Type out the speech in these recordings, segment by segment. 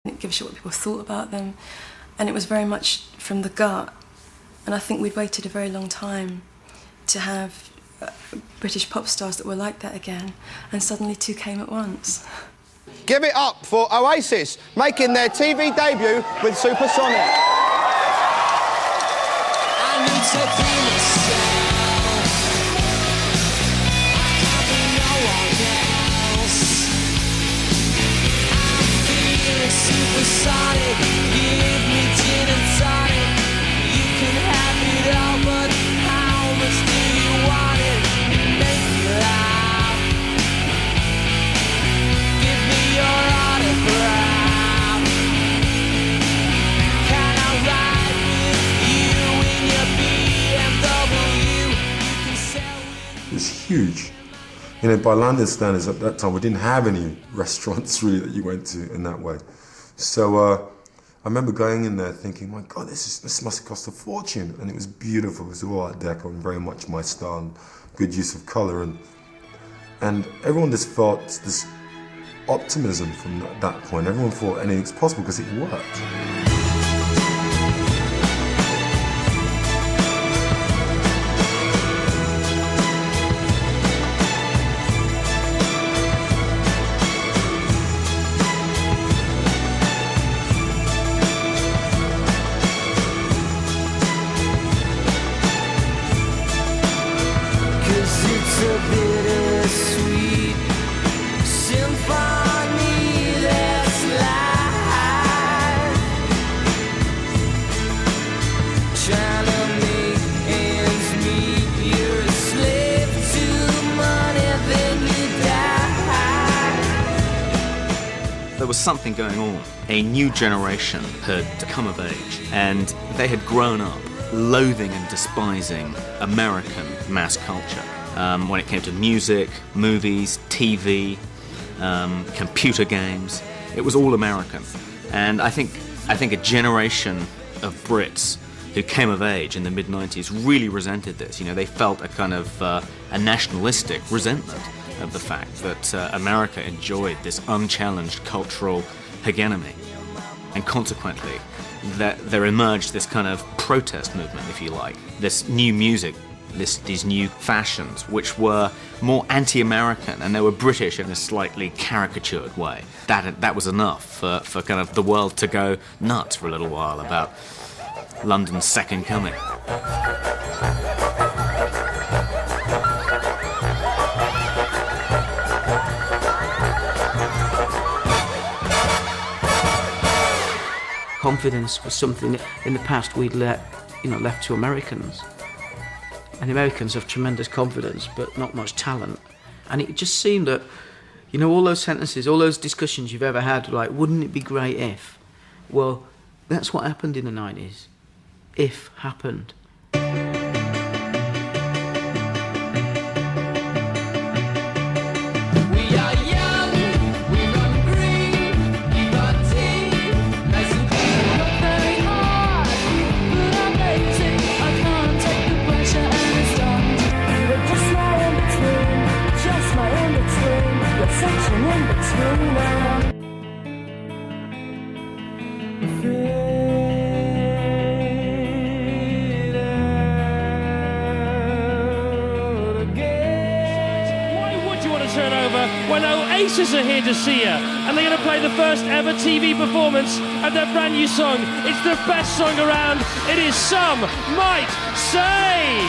didn't give a shit what people thought about them, and it was very much from the gut. And I think we'd waited a very long time to have British pop stars that were like that again, and suddenly two came at once. Give it up for Oasis, making their TV debut with Supersonic. I need to be myself. I can't be no one else. I'm feeling supersonic. Give me gin and tonic. You can have it all, but how much do you want it? Make me laugh. Give me your autograph. Can I ride with you in your BMW? You can sell with. It was huge. You know, by London standards at that time, we didn't have any restaurants really that you went to in that way. So I remember going in there thinking, my God, this must have cost a fortune. And it was beautiful. It was all Art Deco and very much my style and good use of colour. And everyone just felt this optimism from that point. Everyone thought anything's possible because it worked. Cause it's a bittersweet symphony that's life. Trying to make ends meet, you're a slave to money, then you die. There was something going on. A new generation had come of age, and they had grown up loathing and despising American mass culture. When it came to music, movies, TV, computer games, it was all American. And I think a generation of Brits who came of age in the mid-90s really resented this. You know, they felt a kind of a nationalistic resentment of the fact that America enjoyed this unchallenged cultural hegemony. And consequently, that there emerged this kind of protest movement, if you like, this new music, these new fashions, which were more anti-American, and they were British in a slightly caricatured way. That was enough for kind of the world to go nuts for a little while about London's second coming. Confidence was something that in the past we'd left to Americans. And the Americans have tremendous confidence, but not much talent. And it just seemed that, you know, all those sentences, all those discussions you've ever had, like, wouldn't it be great if? Well, that's what happened in the 90s. If happened. When Oasis are here to see you, and they're going to play the first ever TV performance of their brand new song. It's the best song around. It is Some Might Say.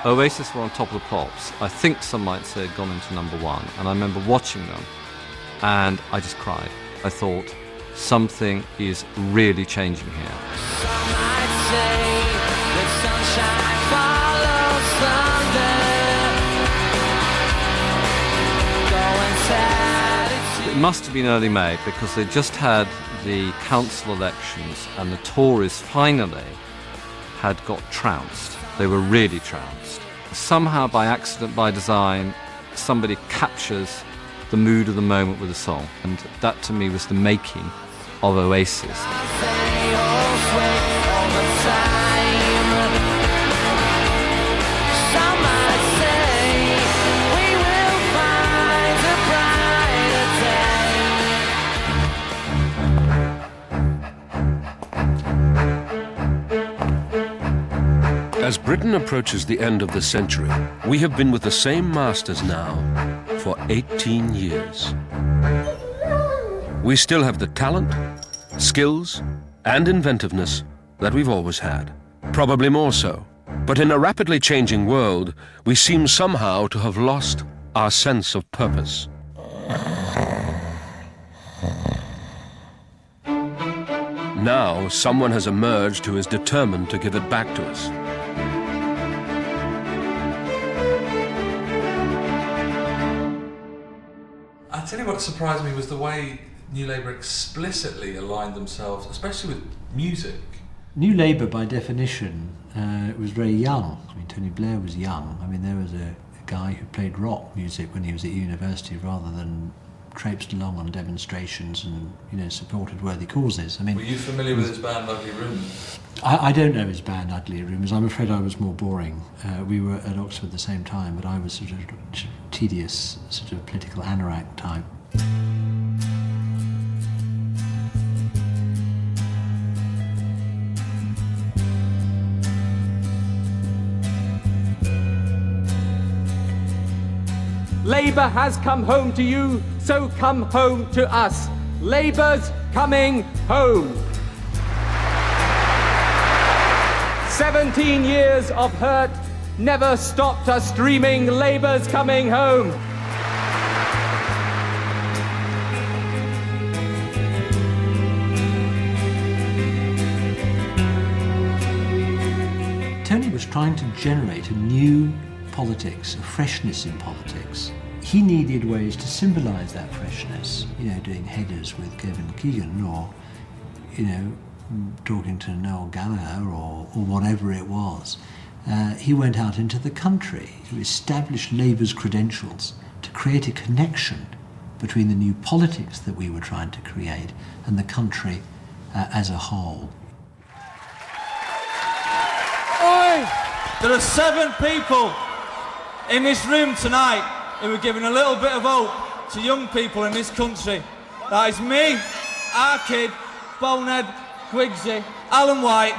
Oasis were on top of the pops. I think some might say had gone into #1, and I remember watching them, and I just cried. I thought, something is really changing here. Some might say that sunshine follows thunder. It must have been early May because they just had the council elections and the Tories finally had got trounced. They were really trounced. Somehow by accident, by design, somebody captures the mood of the moment with a song, and that to me was the making of Oasis. Some might say we will find a brighter As Britain approaches the end of the century, we have been with the same masters now for 18 years. We still have the talent, skills, and inventiveness that we've always had. Probably more so. But in a rapidly changing world, we seem somehow to have lost our sense of purpose. Now, someone has emerged who is determined to give it back to us. I tell you what surprised me was the way New Labour explicitly aligned themselves, especially with music. New Labour, by definition, was very young. I mean, Tony Blair was young. I mean, there was a guy who played rock music when he was at university rather than traipsed along on demonstrations and, you know, supported worthy causes. I mean, were you familiar with his band Ugly Rumours? I don't know his band Ugly Rumours. I'm afraid I was more boring. We were at Oxford at the same time, but I was sort of tedious, sort of political anorak type. Labour has come home to you, so come home to us. Labour's coming home. 17 years of hurt never stopped us dreaming Labour's coming home. Tony was trying to generate a new politics, a freshness in politics. He needed ways to symbolise that freshness, you know, doing headers with Kevin Keegan or, you know, talking to Noel Gallagher or whatever it was. He went out into the country to establish Labour's credentials, to create a connection between the new politics that we were trying to create and the country as a whole. Oi! There are 7 people in this room tonight who are giving a little bit of hope to young people in this country. That is me, our kid, Bonehead, Quigsy, Alan White,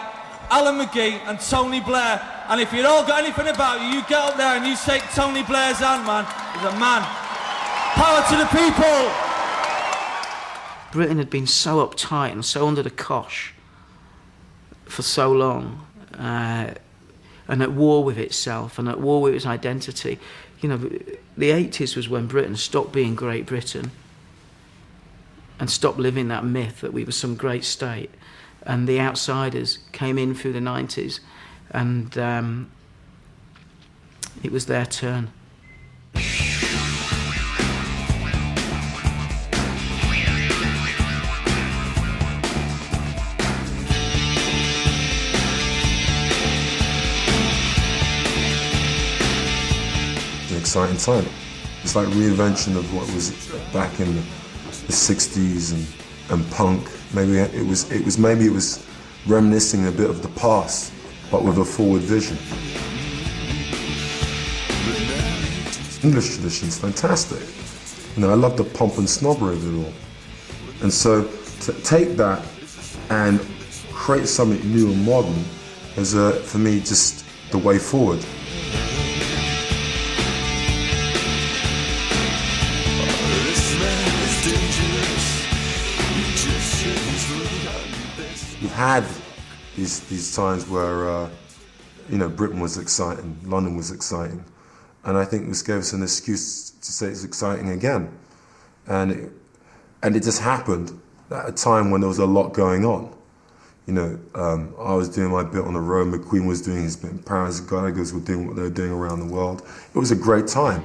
Alan McGee and Tony Blair. And if you've all got anything about you, you get up there and you shake Tony Blair's hand, man. He's a man. Power to the people! Britain had been so uptight and so under the cosh for so long, and at war with itself and at war with its identity. You know, the 80s was when Britain stopped being Great Britain and stopped living that myth that we were some great state. And the outsiders came in through the 90s, and it was their turn. Exciting time. It's like reinvention of what was back in the 60s and punk. Maybe it was reminiscing a bit of the past, but with a forward vision. English tradition's fantastic. You know, I love the pomp and snobbery of it all. And so to take that and create something new and modern is, for me, just the way forward. We've had these times where, you know, Britain was exciting, London was exciting, and I think this gave us an excuse to say it's exciting again. And it just happened at a time when there was a lot going on. You know, I was doing my bit on the road, McQueen was doing his bit in Paris, Geigers were doing what they were doing around the world. It was a great time.